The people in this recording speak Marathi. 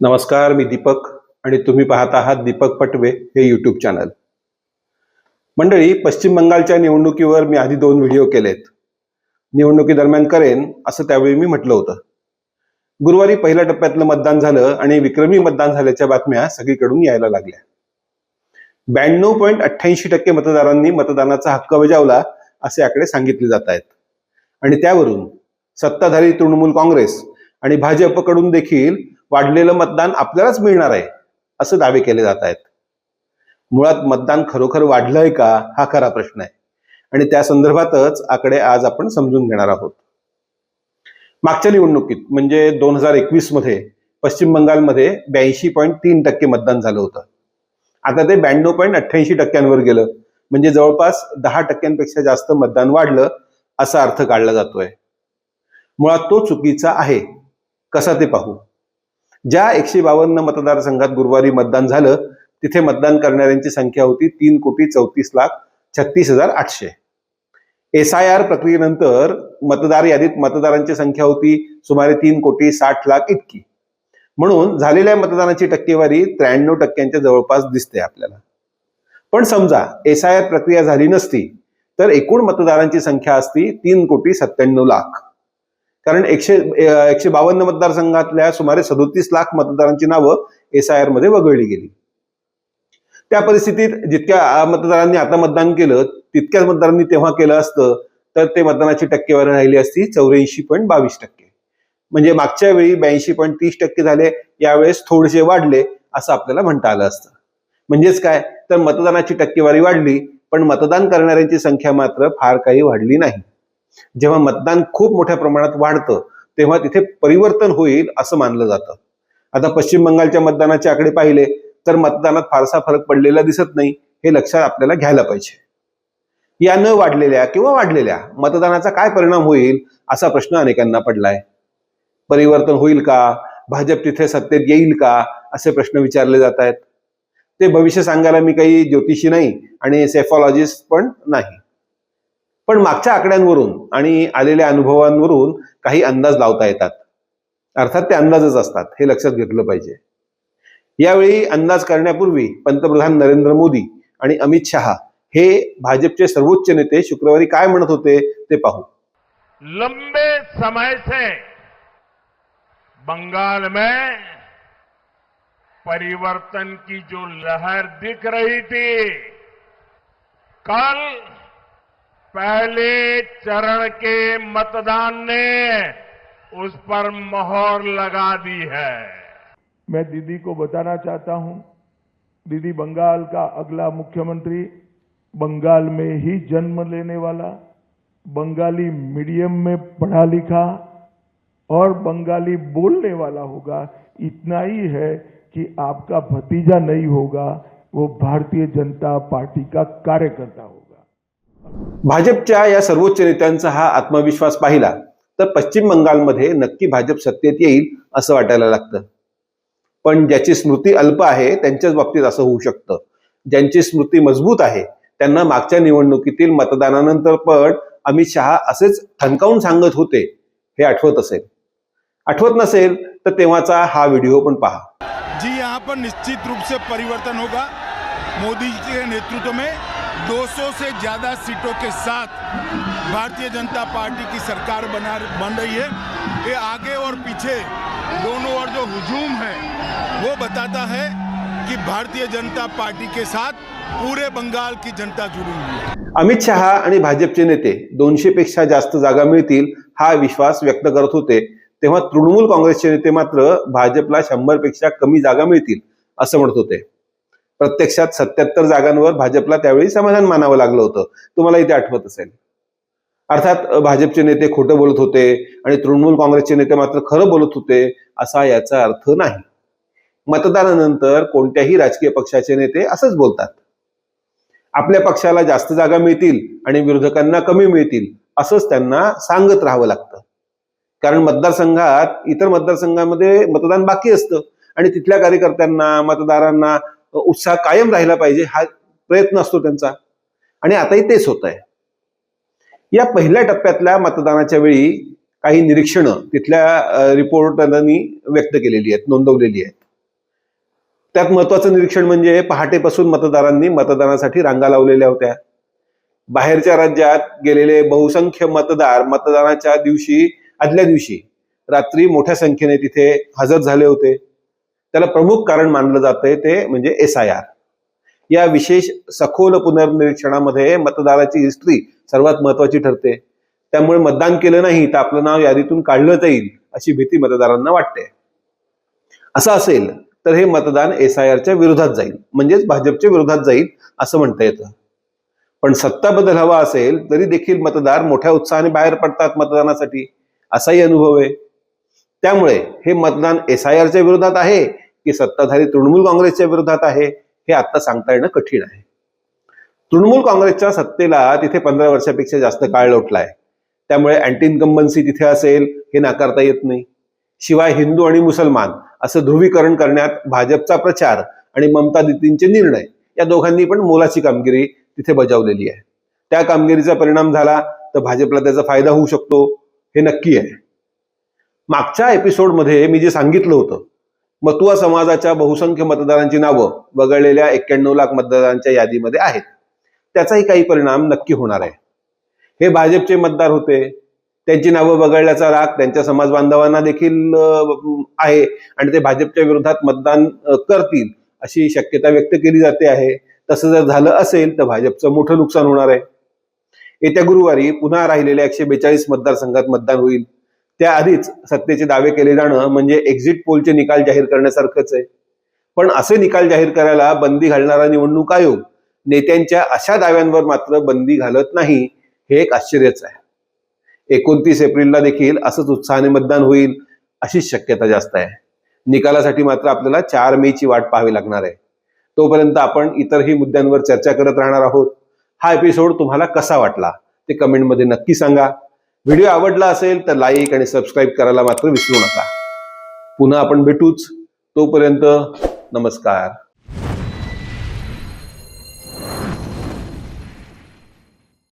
नमस्कार, मी दीपक आणि तुम्ही पाहत आहात दीपक पटवे हे यूट्यूब चॅनल. मंडळी, पश्चिम बंगालच्या निवडणुकीवर मी आधी 2 व्हिडिओ केलेत. निवडणुकीदरम्यान करेन असं त्यावेळी मी म्हटलं होतं. गुरुवारी पहिल्या टप्प्यातलं मतदान झालं आणि विक्रमी मतदान झाल्याच्या बातम्या सगळीकडून यायला लागल्या. 92.88% मतदारांनी मतदानाचा हक्क बजावला असे आकडे सांगितले जात आहेत. आणि त्यावरून सत्ताधारी तृणमूल काँग्रेस आणि भाजपकडून देखील वाढलेलं मतदान आपल्यालाच मिळणार आहे असं दावे केले जात आहेत. मुळात मतदान खरोखर वाढलंय का हा खरा प्रश्न आहे आणि त्या संदर्भातच आकडे आज आपण समजून घेणार आहोत. मागच्या निवडणुकीत म्हणजे 2021 मध्ये पश्चिम बंगालमध्ये 82.3% मतदान झालं होतं. आता ते 92.88% गेलं, म्हणजे जवळपास 10% जास्त मतदान वाढलं असा अर्थ काढला जातोय. मुळात तो चुकीचा आहे. कसा ते पाहू. ज्या 152 मतदारसंघात गुरुवारी मतदान झालं तिथे मतदान करणाऱ्यांची संख्या होती 3,34,36,800. SIR प्रक्रियेनंतर मतदार यादीत मतदारांची संख्या होती सुमारे 3,60,00,000 इतकी. म्हणून झालेल्या मतदानाची टक्केवारी 93% जवळपास दिसते आपल्याला. पण समजा SIR प्रक्रिया झाली नसती तर एकूण मतदारांची संख्या असती 3,97,00,000. कारण 152 मतदारसंघातल्या सुमारे 37 लाख मतदारांची नावं SIR मध्ये वगळली गेली. त्या परिस्थितीत जितक्या मतदारांनी आता मतदान केलं तितक्याच मतदारांनी तेव्हा केलं असतं तर ते मतदानाची टक्केवारी राहिली असती 84.22%. म्हणजे मागच्या वेळी 82.30% झाले, यावेळेस थोडेसे वाढले असं आपल्याला म्हणता आलं असतं. म्हणजेच काय तर मतदानाची टक्केवारी वाढली पण मतदान करणाऱ्यांची संख्या मात्र फार काही वाढली नाही. जेव्हा मतदान खूप मोठ्या प्रमाणात वाढतं तेव्हा तिथे परिवर्तन होईल असं मानलं जातं. आता पश्चिम बंगालच्या मतदानाचे आकडे पाहिले तर मतदानात फारसा फरक पडलेला दिसत नाही, हे लक्षात आपल्याला घ्यायला पाहिजे. या न वाढलेल्या किंवा वाढलेल्या मतदानाचा काय परिणाम होईल असा प्रश्न अनेकांना पडलाय. परिवर्तन होईल का, भाजप तिथे सत्तेत येईल का असे प्रश्न विचारले जात आहेत. ते भविष्य सांगायला मी काही ज्योतिषी नाही आणि सेफॉलॉजिस्ट पण नाही. पण मागच्या आकड्यांवरून आणि आलेल्या अनुभवांवरून काही अंदाज लावता येतात. अर्थात ते अंदाजच असतात, हे लक्षात घेतलं पाहिजे. यावेळी अंदाज करण्यापूर्वी पंतप्रधान नरेंद्र मोदी आणि अमित शहा हे भाजपचे सर्वोच्च नेते शुक्रवारी काय म्हणत होते ते पाहू. लंबे समय से बंगाल में परिवर्तन की जो लहर दिख रही थी, कल पहले चरण के मतदान ने उस पर मोहर लगा दी है. मैं दीदी को बताना चाहता हूं, दीदी बंगाल का अगला मुख्यमंत्री बंगाल में ही जन्म लेने वाला, बंगाली मीडियम में पढ़ा लिखा और बंगाली बोलने वाला होगा. इतना ही है कि आपका भतीजा नहीं होगा, वो भारतीय जनता पार्टी का कार्यकर्ता होगा. भाजपच्या या सर्वोच्च नेत्यांचा हा आत्मविश्वास पाहिला तर पश्चिम बंगालमध्ये नक्की भाजप सत्तेत येईल असं वाटायला लागतं. पण ज्याची स्मृती अल्प आहे त्यांच्याच बाबतीत असं होऊ शकतं. ज्यांची स्मृती मजबूत आहे त्यांना मागच्या निवडणुकीतील मतदानानंतर पण अमित शहा असेच ठणकावून सांगत होते हे आठवत असेल. आठवत नसेल तर तेव्हाचा हा व्हिडिओ पण पहा. जी यहाँ पर निश्चित रूप से परिवर्तन होगा. मोदी जी के नेतृत्व में 200 से ज्यादा सीटों के साथ भारतीय जनता पार्टी की सरकार बन रही है. ये आगे और पीछे दोनों ओर जो हुजूम है वो बताता है कि भारतीय जनता पार्टी के साथ पूरे बंगाल की जनता जुड़ी हुई है. अमित शहा आणि भाजपचे नेते 200 पेक्षा जास्त जागा मिळतील हा विश्वास व्यक्त करत होते, तेव्हा तृणमूल काँग्रेसचे नेते मात्र भाजपला 100 पेक्षा कमी जागा मिळतील असं म्हणत होते. प्रत्यक्षात 77 जागांवर भाजपला त्यावेळी समाधान मानावं लागलं होतं. तुम्हाला इथे आठवत असेल. अर्थात भाजपचे नेते खोटं बोलत होते आणि तृणमूल काँग्रेसचे नेते मात्र खरं बोलत होते असा याचा अर्थ नाही. मतदानानंतर कोणत्याही राजकीय पक्षाचे नेते असंच बोलतात. आपल्या पक्षाला जास्त जागा मिळतील आणि विरोधकांना कमी मिळतील असंच त्यांना सांगत राहावं लागतं. कारण मतदारसंघात इतर मतदारसंघामध्ये मतदान बाकी असतं आणि तिथल्या कार्यकर्त्यांना मतदारांना उत्साह कायम राहिला पाहिजे हा प्रयत्न असतो त्यांचा. आणि आताही तेच होत आहे. या पहिल्या टप्प्यातल्या मतदानाच्या वेळी काही निरीक्षणं तिथल्या रिपोर्टरांनी व्यक्त केलेली आहेत, नोंदवलेली आहेत. त्यात महत्वाचं निरीक्षण म्हणजे पहाटेपासून मतदारांनी मतदानासाठी रांगा लावलेल्या होत्या. बाहेरच्या राज्यात गेलेले बहुसंख्य मतदार मतदानाच्या दिवशी आदल्या दिवशी रात्री मोठ्या संख्येने तिथे हजर झाले होते. त्याला प्रमुख कारण मानलं जातंय ते म्हणजे SIR. या विशेष सखोल पुनर्निरीक्षणामध्ये मतदाराची हिस्ट्री सर्वात महत्वाची ठरते. त्यामुळे मतदान केलं नाही तर आपलं नाव यादीतून काढलं जाईल अशी भीती मतदारांना वाटते. असं असेल तर हे मतदान SIRच्या विरोधात जाईल, म्हणजेच भाजपच्या विरोधात जाईल असं म्हणता येतं. पण सत्ता बदल हवा असेल तरी देखील मतदार मोठ्या उत्साहाने बाहेर पडतात मतदानासाठी, असाही अनुभव आहे. त्यामुळे हे मतदान SIRच्या विरोधात आहे की सत्ताधारी तृणमूल काँग्रेसच्या विरोधात आहे हे आता सांगता येणं कठीण आहे. तृणमूल काँग्रेसच्या सत्तेला तिथे 15 वर्षापेक्षा जास्त काळ लोटलाय. त्यामुळे अँटी इन्कम्बन्सी तिथे असेल हे नाकारता येत नाही. शिवाय हिंदू आणि मुसलमान असं ध्रुवीकरण करण्यात भाजपचा प्रचार आणि ममता दीदींचे निर्णय या दोघांनी पण मोलाची कामगिरी तिथे बजावलेली आहे. त्या कामगिरीचा परिणाम झाला तर भाजपला त्याचा फायदा होऊ शकतो हे नक्की आहे. मागच्या एपिसोडमध्ये मी जे सांगितलं होतं, मतुआ समाजाच्या बहुसंख्य मतदारांची नावं वगळलेल्या 91 लाख मतदारांच्या यादीमध्ये आहेत, त्याचाही काही परिणाम नक्की होणार आहे. हे भाजपचे मतदार होते, त्यांची नावं वगळल्याचा राग त्यांच्या समाज बांधवांना देखील आहे आणि ते भाजपच्या विरोधात मतदान करतील अशी शक्यता व्यक्त केली जाते आहे. तसं जर झालं असेल तर भाजपचं मोठं नुकसान होणार आहे. येत्या गुरुवारी पुन्हा राहिलेल्या 142 मतदारसंघात मतदान होईल. त्याआधीच सत्तेचे दावे केले जाणं म्हणजे एक्झिट पोलचे निकाल जाहीर करण्यासारखंच आहे. पण असे निकाल जाहीर करायला बंदी घालणारा निवडणूक आयोग नेत्यांच्या अशा दाव्यांवर मात्र बंदी घालत नाही, हे एक आश्चर्यच आहे. 29 एप्रिलला देखील असंच उत्साहाने मतदान होईल अशीच शक्यता जास्त आहे. निकालासाठी मात्र आपल्याला 4 मेची वाट पाहावी लागणार आहे. तोपर्यंत आपण इतरही मुद्द्यांवर चर्चा करत राहणार आहोत. हा एपिसोड तुम्हाला कसा वाटला ते कमेंटमध्ये नक्की सांगा. व्हिडिओ आवडला असेल तर लाईक आणि सबस्क्राईब करायला मात्र विसरू नका. पुन्हा आपण भेटूच. तोपर्यंत नमस्कार.